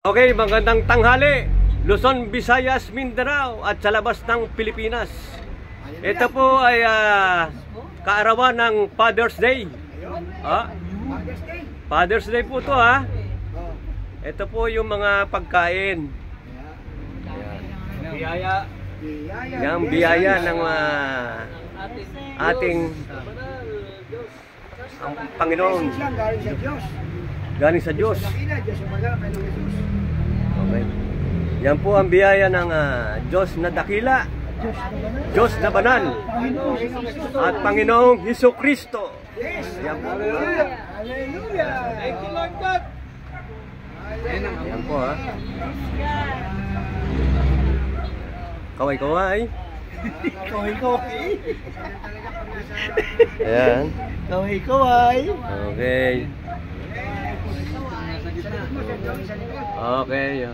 Okay, magandang tanghali, Luzon, Visayas, Mindanao at sa labas ng Pilipinas. Ito po ay kaarawan ng Father's Day. Father's Day po to ha. Ito po yung mga pagkain. Biyaya. Yung biyaya ng ating ang Panginoon. Galing sa Diyos. Okay. Yan po ang biyaya ng Diyos na dakila, Diyos na banal, at Panginoong Hesukristo. Yan po. Hallelujah! Thank you, Lord God! Yan po ha. Kaway-kaway. Kaway-kaway. Ayan. Kaway-kaway. Okay. Okay.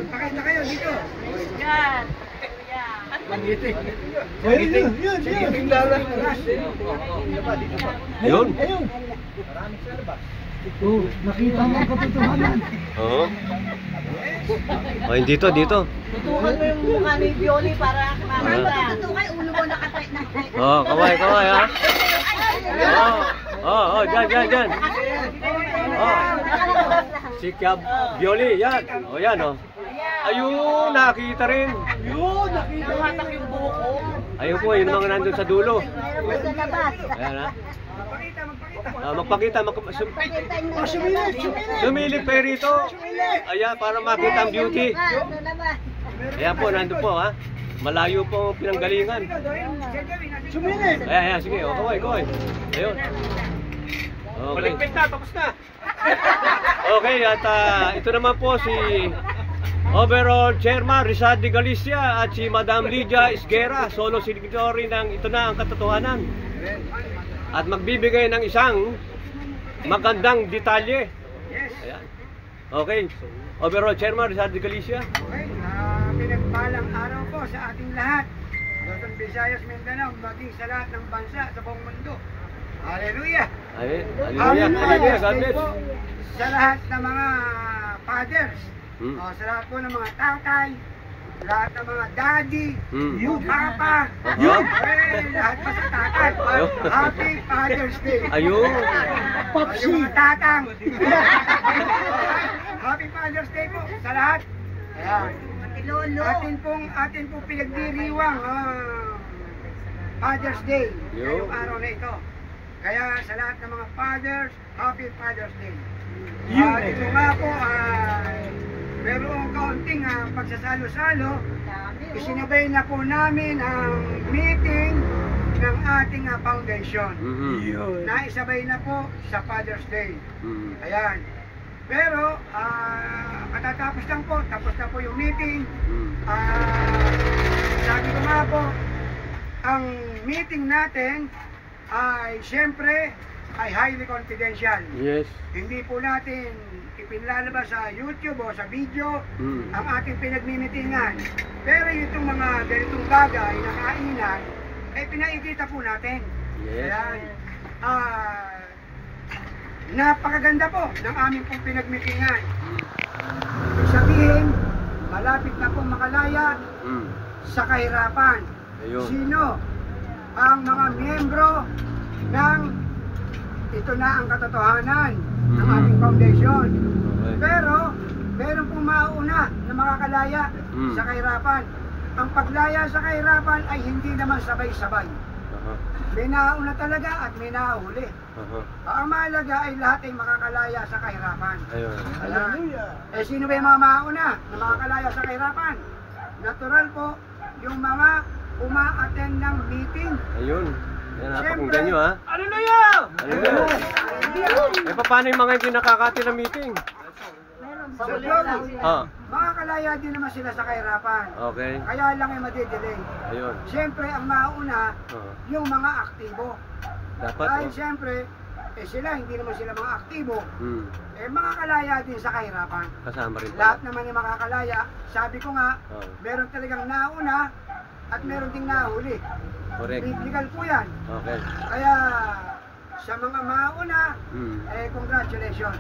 Pakita kayo dito. Yan. Yun. Yun. Nakita mo ang katotohanan. Oo. Ay, dito. Tutukan mo yung mukha ni Violi para makakita. Tutukay, ulo mo nakatay na. Oh, kaway ha. Dyan. Oh. Si Kiab Violi, yan. Oh, yan oh. Ayun, nakita rin. Yun, nakita hatak yung buhok ko. Ayun po, yun mga nandun sa dulo. Ayan ha. Magpakita. Sumilip kayo rito. Ayan, para makita ang beauty. Ayan po, nandun po ha. Malayo po ang pinanggalingan. Sumilip. Ayan, sige. Kaway. Ayun. Okay. Maligpit na, tapos na. Okay, at ito naman po si Overall Chairman Rizal de Galicia at si Madam Lydia Esguera, solo signatory ng Ito Na Ang Katotohanan. At magbibigay ng isang magandang detalye. Ayan. Okay, Overall Chairman Rizal de Galicia. Okay, pinagpalang araw po sa ating lahat. Luzon, Visayas, Mindanao, maging sa lahat ng bansa sa buong mundo. Hallelujah! Hallelujah, God bless. Sa lahat ng mga fathers, sa lahat po ng mga tatay, lahat ng mga daddy, yung papa, lahat pa sa tatay. Happy Father's Day! Ayun. Yung mga tatang. Happy Father's Day po sa lahat. Atin pong pinagdiriwang Father's Day ngayong araw na ito. Kaya sa lahat ng mga fathers, Happy Father's Day. Ito nga po ay merong kaunting pagsasalo-salo. Isinabay na po namin ang meeting ng ating foundation. Naisabay na po sa Father's Day. Ayan. Pero katatapos lang po, tapos na po yung meeting. Sabi ko nga po, ang meeting natin ay siyempre ay highly confidential. Yes. Hindi po natin ipinlalabas sa YouTube o sa video ang ating pinagmimitingan. Pero itong mga ganitong bagay na kainan ay pinaikita po natin. Yes. Ayan. Napakaganda po ng aming pong pinagmitingan. Sabihin, malapit na po makalaya sa kahirapan. Ayun. Sino ang mga miyembro ng Ito Na Ang Katotohanan ng ating foundation? Pero meron pong mauna na makakalaya sa kahirapan. Ang paglaya sa kahirapan ay hindi naman sabay-sabay. May nauna talaga at may nahuli. Ang mahalaga ay lahat ay makakalaya sa kahirapan. Hallelujah. Sino ba yung mga mauna na makakalaya sa kahirapan? Natural po, yung mga uma-attend ng meeting. Ayun. Yan, napakinggan nyo ha. Hallelujah! Hallelujah. Paano yung mga hindi nakakati ng meeting? Sa Diyos, Ah. makakalaya din naman sila sa kahirapan. Okay. Kaya lang ay madidelay. Ayun. Siyempre, ang mauna, yung mga aktibo. Dapat Dahil siyempre, sila, hindi naman sila mga aktibo. Makakalaya din sa kahirapan. kasama rin Lahat pala. naman yung makakalaya. Sabi ko nga, meron talagang nauna at meron ding nahuli. Correct. Biblical po yan. Okay. Kaya sa mga mauna, congratulations.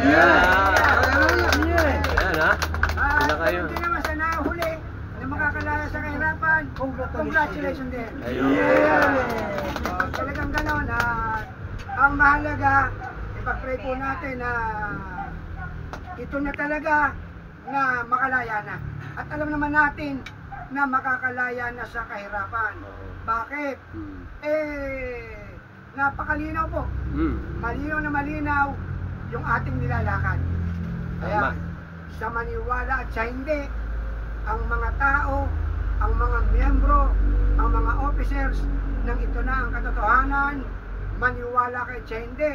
Yeah. kahirapan, congratulations din. Ayun. Talagang gano'n, ang mahalaga, ipag-pray po natin na ito na talaga na makalaya na. At alam naman natin na makakalaya na sa kahirapan. Bakit? Napakalinaw po. Malinaw na malinaw yung ating nilalakad. Kaya, sa maniwala at sa hindi, ang mga tao, ang mga miyembro, ang mga officers ng ito na ang katotohanan, maniwala kay sa hindi,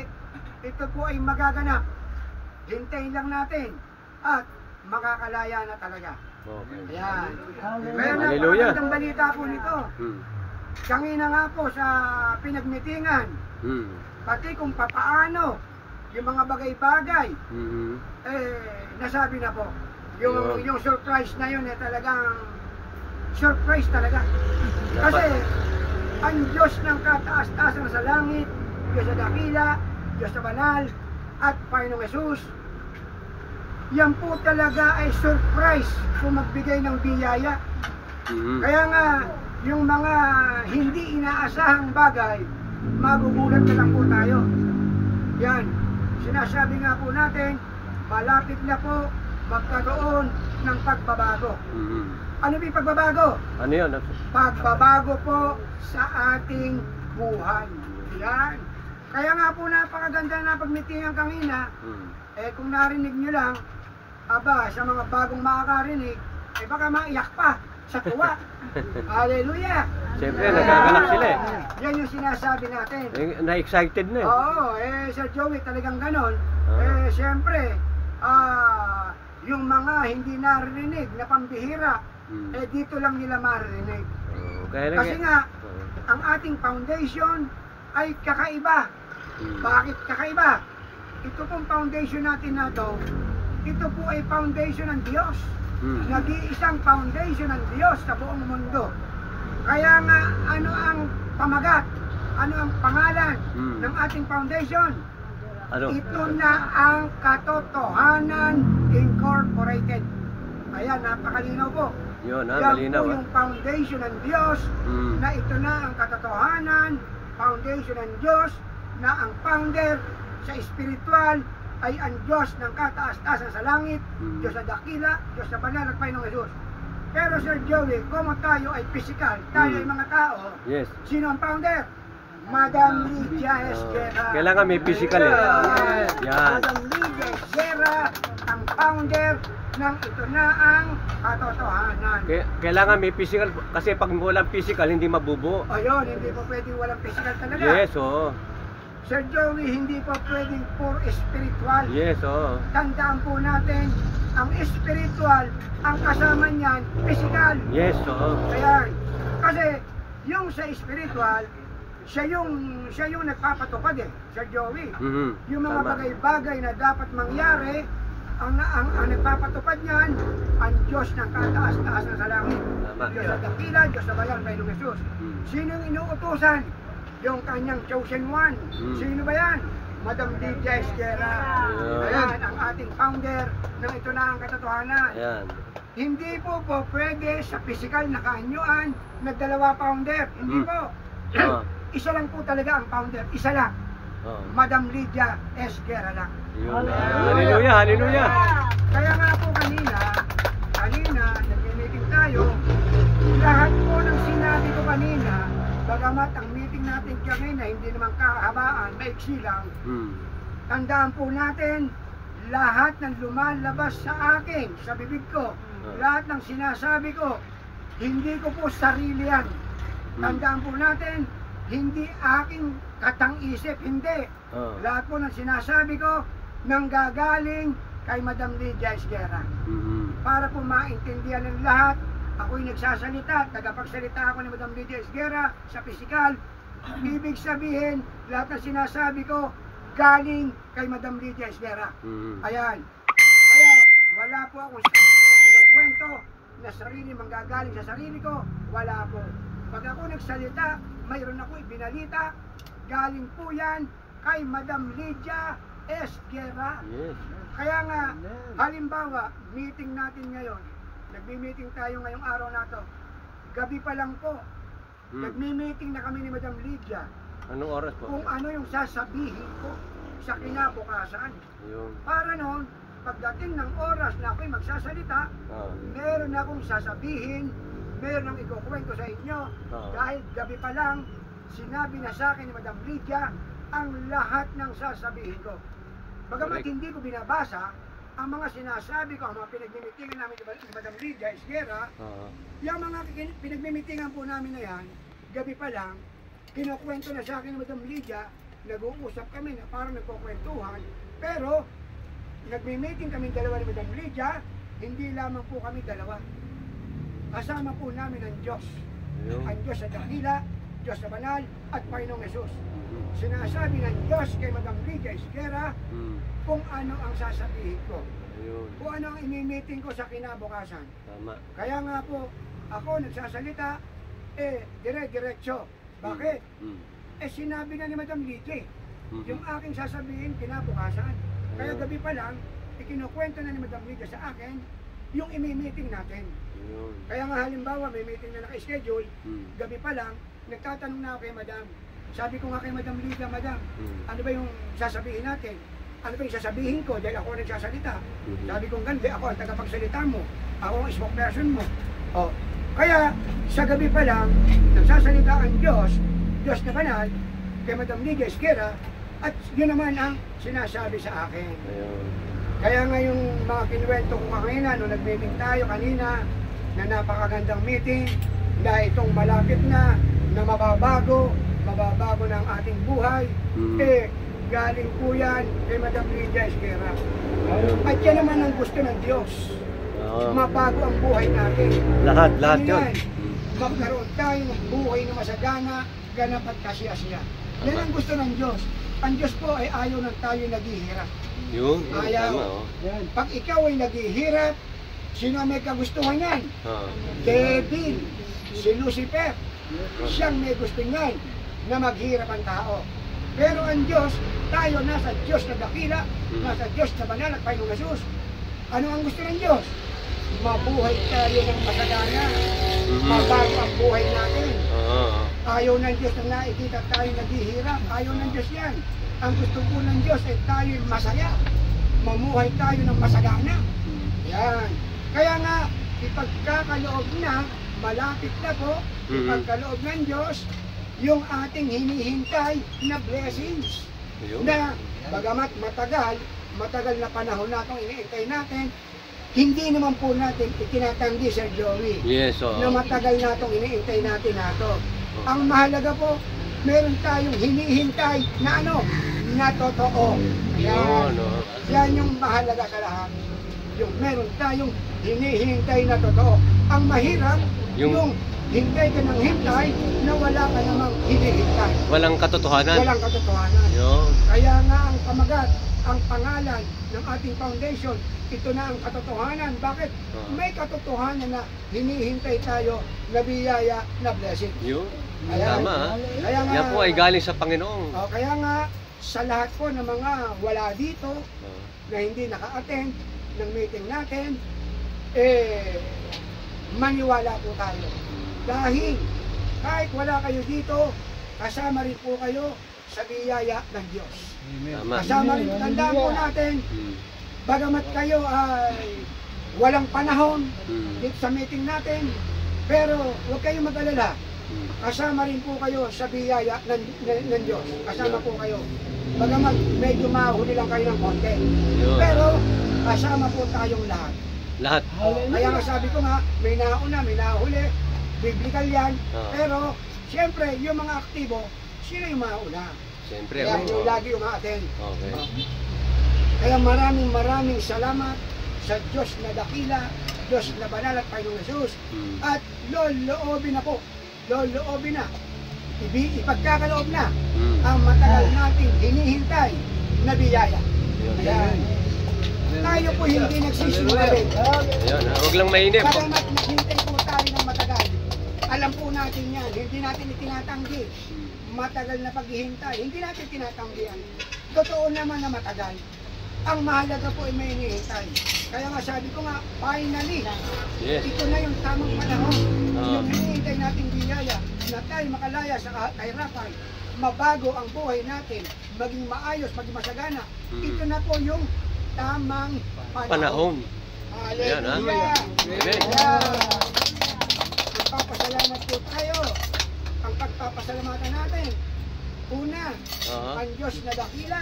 ito po ay magaganap. Hintayin lang natin at makakalaya na talaga. Okay. Ayan. Kaya Hallelujah. napakagandang balita po nito. Kanina nga po sa pinagmitingan, pati kung papaano yung mga bagay-bagay, nasabi na po. Yung surprise na yun talagang surprise talaga. Kasi ang Diyos ng kataas-taasan sa langit, Diyos sa dakila, Diyos sa banal, at Panginoong Jesus, yan po talaga ay surprise kung magbigay ng biyaya. Kaya nga, yung mga hindi inaasahang bagay, magugulat na lang po tayo. Yan, sinasabi nga po natin, malapit na po magkaroon ng pagbabago. Ano ba yung pagbabago? Ano yun? Pagbabago po sa ating buhay. Yan. Kaya nga po napakaganda na pagmitingan kanina, kung narinig nyo lang, sa mga bagong makakarinig, baka maiyak pa sa tuwa. Hallelujah! Siyempre, nagagalak sila Yan yung sinasabi natin. Na-excited na Oo, Sir Joey, talagang ganon. Siyempre, yung mga hindi narinig na pambihira, dito lang nila maririnig. Kasi nga, ang ating foundation ay kakaiba. Bakit kakaiba? Ito pong foundation natin na to, ito po ay foundation ng Diyos. Nag-iisang foundation ng Diyos sa buong mundo. Kaya nga, ano ang pamagat? Ano ang pangalan ng ating foundation? Ano? Ito na ang Katotohanan Incorporated. Ayan, napakalinaw po. Yun, Yan malinaw. po yung foundation ng Diyos na ito na ang katotohanan, foundation ng Diyos na ang founder sa spiritual ay ang Diyos ng kataas-taasan sa langit, Diyos sa dakila, Diyos sa banal at Panginoong Jesus. Pero Sir Joey, kung tayo ay physical, tayo ay mga tao, Yes. sino ang founder? Madam Lydia Esguerra. Kailangan may physical Yan. Madam Lydia Esguerra, ang founder ng ito na ang katotohanan. Kailangan may physical kasi pag walang physical hindi mabubuo. Ayun, hindi po pwedeng walang physical talaga. Yes, oo. Sir Joey, hindi po pwedeng pure spiritual. Yes, oo. Tandaan po natin, ang spiritual, ang kasama niyan, physical. Yes, oo. Ayan. Kasi, yung sa spiritual, siya yung nagpapatupad Sir Joey. Yung mga Tama. bagay-bagay na dapat mangyari, ang nagpapatupad niyan, ang Diyos ng kataas-taasan sa langit. Tama. Diyos sa dakila, Diyos sa banal, Panginoong Jesus. Sino yung inuutusan? Yung kanyang chosen one. Sino ba yan? Madam Lydia Esguerra. Ayan, ang ating founder ng ito na ang katotohanan. Ayan. Hindi po pwede sa physical na kaanyuan na dalawa founder. Hindi po. Isa lang po talaga ang founder. Isa lang. Madam Lydia Esguerra lang. Yun. Hallelujah, hallelujah. Kaya nga po kanina, nag-meeting tayo, lahat po ng sinabi ko kanina, bagamat ang meeting natin kanina hindi naman kahabaan, maiksi lang, tandaan po natin, lahat ng lumalabas sa akin, sa bibig ko, lahat ng sinasabi ko, hindi ko po sarili yan. Tandaan po natin, hindi aking katang-isip, hindi. Lahat po ng sinasabi ko, nanggagaling kay Madam Lydia Esguerra. Para po maintindihan ng lahat, ako'y nagsasalita, tagapagsalita ako ni Madam Lydia Esguerra sa physical. Ibig sabihin, lahat ng sinasabi ko, galing kay Madam Lydia Esguerra. Ayan. Kaya wala po akong sarili na kinukwento na sarili manggagaling sa sarili ko, wala po. Pag ako nagsalita, mayroon ako ibinalita, galing po yan kay Madam Lydia Esguerra. Yes. Kaya nga, halimbawa, meeting natin ngayon, nagbi-meeting tayo ngayong araw na to. gabi pa lang po, nagmi-meeting na kami ni Madam Lydia Anong oras po? kung ano yung sasabihin ko sa kinabukasan. Yun. Para noon, pagdating ng oras na ako'y magsasalita, meron akong sasabihin, meron akong ikukwento sa inyo. Dahil gabi pa lang, sinabi na sa akin ni Madam Lydia ang lahat ng sasabihin ko. Bagamat hindi ko binabasa, ang mga sinasabi ko, ang mga pinagmimitingan namin ni Madam Lydia Esguera, yung mga pinagmimitingan po namin na yan, gabi pa lang, kinukwento na sa akin ni Madam Lydia, nag-uusap kami na parang nagkukwentuhan, pero nagmi-meeting kami dalawa ni Madam Lydia, hindi lamang po kami dalawa. Kasama po namin ang Diyos. Ang Diyos sa dakila, Diyos sa banal, at Panginoong Jesus. Sinasabi ng Diyos kay Madam Lydia Esguera kung ano ang sasabihin ko. Kung ano ang imi-meeting ko sa kinabukasan. Tama. Kaya nga po, ako nagsasalita, dire-diretso. Bakit? Sinabi na ni Madam Lydia, yung aking sasabihin kinabukasan. Kaya gabi pa lang, ikinukwento na ni Madam Lydia sa akin, yung imi-meeting natin. Kaya nga halimbawa, may meeting na naka-schedule, gabi pa lang, nagtatanong na ako kay Madam. Sabi ko nga kay Madam Lydia, Madam, ano ba yung sasabihin natin? Ano ba yung sasabihin ko dahil ako nagsasalita? Sabi ko, ganda, ako ang tagapagsalita mo. Ako ang spokesperson mo. Kaya, sa gabi pa lang, nagsasalita ang Diyos na banal, kay Madam Lydia Esguera, at yun naman ang sinasabi sa akin. Kaya nga yung mga kinuwento ko kanina, nung nag-meeting tayo kanina, na napakagandang meeting, na itong malapit na mababago ng ating buhay, galing po yan kay Madam Lydia Esguera. At yan naman ang gusto ng Diyos. Mabago ang buhay natin. Lahat yun. Magkaroon tayo ng buhay na masagana, ganap at kasiyasiya. Yan ang gusto ng Diyos. Ang Diyos po ay ayaw ng tayo naghihirap. Yun, ayaw. Tama. Pag ikaw ay naghihirap, sino may kagustuhan yan? Devil, si Lucifer. Siyang may gusto niyan na maghirap ang tao. Pero ang Diyos, tayo nasa Diyos na dakila, nasa Diyos na banal at Panginoong Jesus. Ano ang gusto ng Diyos? Mabuhay tayo ng masagana, mabago ang buhay natin. Ayaw ng Diyos na nakikita tayo naghihirap, ayaw ng Diyos yan. Ang gusto po ng Diyos ay tayo masaya, mamuhay tayo ng masagana. Yan. Kaya nga, ipagkakaloob na, malapit na po, ipagkaloob ng Diyos, yung ating hinihintay na blessings. Na bagamat matagal na panahon na itong iniintay natin, hindi naman po natin itinatanggi, Sir Joey, na matagal na itong iniintay natin na ito. Ang mahalaga po, meron tayong hinihintay na na totoo. Yan yung mahalaga sa lahat. Yung meron tayong hinihintay na totoo. Ang mahirap, yung hintay ka ng hintay na wala ka namang hinihintay. Walang katotohanan. Walang katotohanan. Kaya nga ang pamagat, ang pangalan ng ating foundation, ito na ang katotohanan. Bakit? May katotohanan na hinihintay tayo na biyaya na blessing. Tama. Yan po ay galing sa Panginoon. Kaya nga, sa lahat po ng mga wala dito, na hindi naka-attend ng meeting natin, maniwala po tayo. Dahil kahit wala kayo dito, kasama rin po kayo sa biyaya ng Diyos. Kasama rin, tandaan po natin, bagamat kayo ay walang panahon dito sa meeting natin, pero huwag kayong mag-alala. Kasama rin po kayo sa biyaya ng Diyos. Kasama po kayo. Bagamat medyo mahuli lang kayo ng konti. Pero kasama po tayong lahat. Kaya nga sabi ko nga, may nauna, may nahuli. Biblical yan. Pero siyempre, yung mga aktibo, sino yung mauna? Siyempre. Kaya yung lagi umaattend. Kaya maraming salamat sa Diyos na dakila, Diyos na banal at Panginoong Jesus. At loloobin na po. Loloobin na, ipagkakaloob na ang matagal nating hinihintay na biyaya. Ayan. Tayo po hindi nagsisinungaling. Huwag lang mainip. Bagamat naghintay po tayo ng matagal, alam po natin yan, hindi natin itinatanggi. Matagal na paghihintay, hindi natin tinatanggihan. Totoo naman na matagal. Ang mahalaga po ay may hinihintay. Kaya nga sabi ko nga, finally, Yes. ito na yung tamang panahon. Oo. Yung hinihintay nating biyaya na tayo makalaya sa kahirapan, mabago ang buhay natin, maging maayos, maging masagana. Ito na po yung tamang panahon. Ayan, ha? Hallelujah! Amen. Magpapasalamat po tayo. Ang pagpapasalamatan natin, una, ang Diyos na dakila,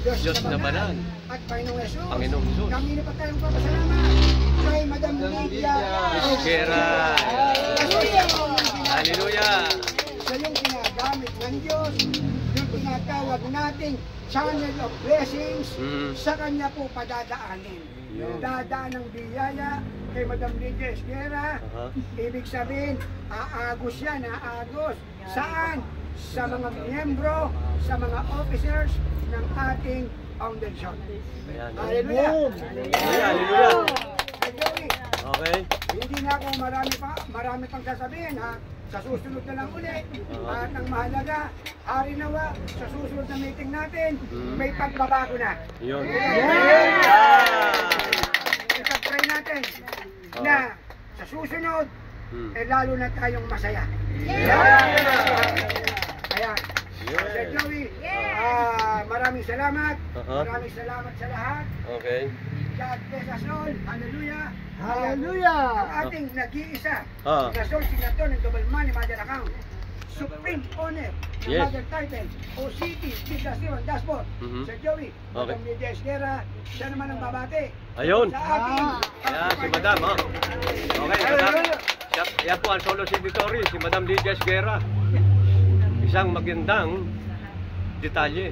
Diyos na banal, at Panginoong Jesus. Panginoong Jesus. Kami na pa tayong papasalamat kay Madam Lydia Esguera. Hallelujah. Siya yung ginagamit ng Diyos, yung tinatawag nating channel of blessings, sa Kanya po padadaanin. Dadaan ng biyaya kay Madam Lydia Esguera. Ibig sabihin, aagos yan, aagos. Saan? Sa mga miyembro, sa mga officers ng ating foundation. Hallelujah! Hallelujah! Okay. Hindi na ako marami pang sasabihin, ha? Sa susunod na lang ulit. At ang mahalaga, hari nawa, sa susunod na meeting natin, may pagbabago na. Yun. Ipag-pray natin na sa susunod, lalo na tayong masaya. Kaya, Sir Joey, maraming salamat. Maraming salamat sa lahat. Okay. God bless us all. Hallelujah. Hallelujah. Ang ating nag-iisa Ah. na sole signature ng Double Money Mother Account, Supreme Honor, Yes. Mother Title, OCT, Bigasiwan Dashboard, Sir Joey, Madam Lydia Esguera, siya naman ang babate. Ayun. Sa ating Ayan, si Madam, ha? Okay, Madam. Yan po ang solo signatory, si Madam Lydia Esguera. Isang magandang detalye.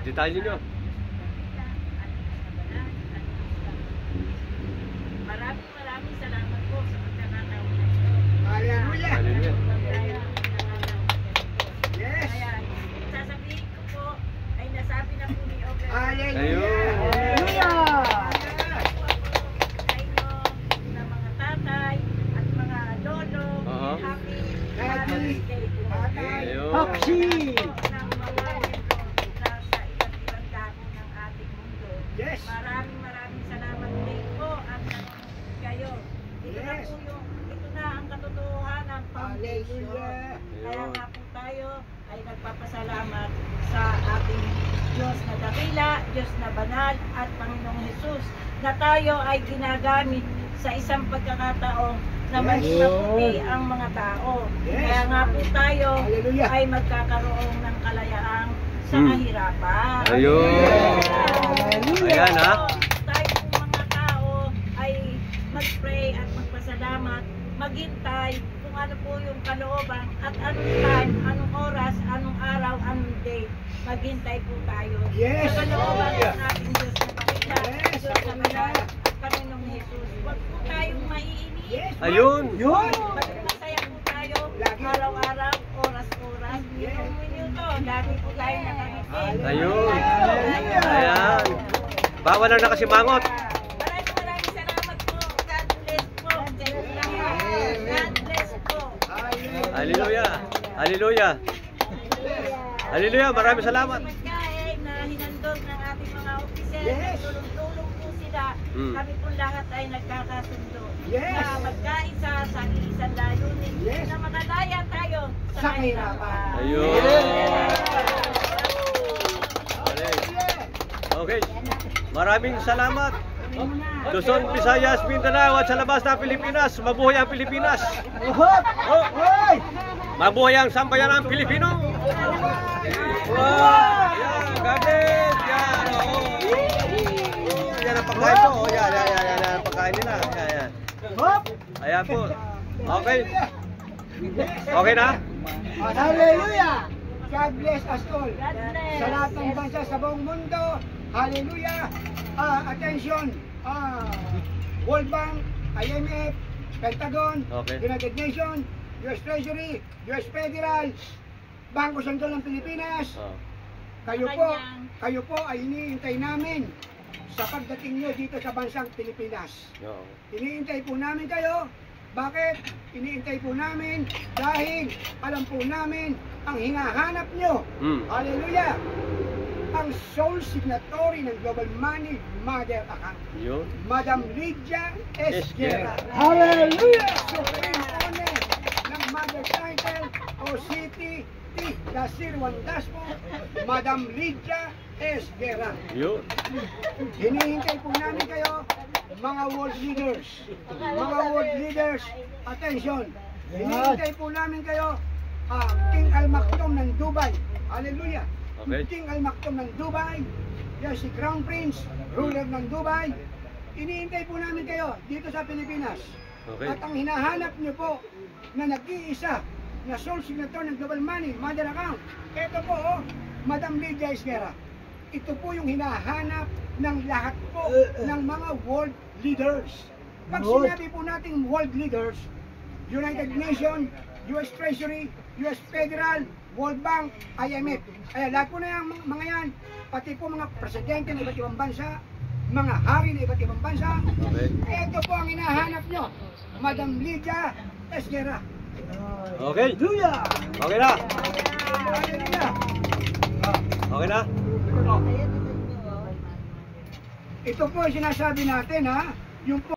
Detalye nyo. Maraming salamat po sa pagkakataon. Hallelujah. Hallelujah. Yes. Kaya, sasabihin ko po, ay nasabi na po ni Ober. Hallelujah. Na mga tatay at mga lolo, happy Father's Day po. Ayun. Happy! Ng mga membro na sa iba't ibang dako ng ating mundo. Yes. Maraming salamat din po at kayo. Ito na po yung, ito na ang katotohanan ng foundation. Hallelujah. Kaya nga po tayo ay nagpapasalamat sa ating Diyos na dakila, Diyos na banal at Panginoong Jesus na tayo ay ginagamit sa isang pagkakataong na maging mabuti ang mga tao. Kaya nga po tayo Hallelujah. ay magkakaroon ng kalayaang sa kahirapan. Ayun. Ayan, ha? Tayo po mga tao ay mag-pray at magpasalamat, maghintay kung ano po yung kalooban at anong time, anong oras, anong araw, anong day. Maghintay po tayo. Yes. Sa kalooban ng ating Diyos na pakita, Yes. Diyos na banal at Panginoong Jesus. Huwag po tayong maiinip. Yes. Ayun. Yun. Maging masaya po tayo, Lagi. araw-araw, oras-oras, minuto-minuto, lagi po tayo nakangiti. Ayun. Ayan. Bawal na nakasimangot. Maraming salamat po. God bless po. God bless po. Hallelujah. Hallelujah. Hallelujah. Maraming salamat. Pagkain na hinandog ng ating mga opisyal, Yes. tulong-tulong po sila. Kami po lahat ay nagkakasundo. Yes. Na magkaisa sa isang layunin. Yes. Na makalaya tayo Sa kahirapan. Ayun. Okay. Maraming salamat. Luzon, Visayas, Mindanao at sa labas ng Pilipinas. Mabuhay ang Pilipinas. Oh. Mabuhay ang sambayan ng Pilipino. Wow. Yan, God bless. Yan. Oh. Yan ang pagkain ko. Oh, yan ang pagkain nila. Yan. Ayan po. Okay. Okay na? Hallelujah. God bless us all. God bless. Sa lahat ng bansa sa buong mundo. Hallelujah. Attention. World Bank, IMF, Pentagon, Okay. United Nations, US Treasury, US Federal, Bangko Sentral ng Pilipinas. Oh. Kayo po ay iniintay namin sa pagdating nyo dito sa bansang Pilipinas. Oo. Iniintay po namin kayo. Bakit? Iniintay po namin dahil alam po namin ang hinahanap nyo. Hallelujah! ang sole signatory ng Global Money Mother Account. Yun. Madam Lydia Esguerra. Hallelujah! Supreme Owner ng Mother Title o City T. Dasirwan Daspo, Madam Lydia Esguerra. Yun. Hinihintay po namin kayo, mga world leaders. Mga world leaders, attention. Hinihintay po namin kayo, King Al Maktoum ng Dubai. Hallelujah. Okay. King Al Maktoum ng Dubai. Yan si Crown Prince, ruler ng Dubai. Hinihintay po namin kayo dito sa Pilipinas. Okay. At ang hinahanap niyo po na nag-iisa na sole signator ng Global Money Mother Account. Ito po, Madam Lydia Esguerra. Ito po yung hinahanap ng lahat po ng mga world leaders. Pag sinabi po nating world leaders, United Nations, US Treasury, US Federal, World Bank, IMF. Kaya lahat po na yung mga yan, pati po mga presidente ng iba't ibang bansa, mga hari ng iba't ibang bansa. Okay. Ito po ang hinahanap nyo, Madam Lydia Esguerra. Okay. Hallelujah! Okay na. Hallelujah! Okay na. Ito po ang sinasabi natin ha, yung po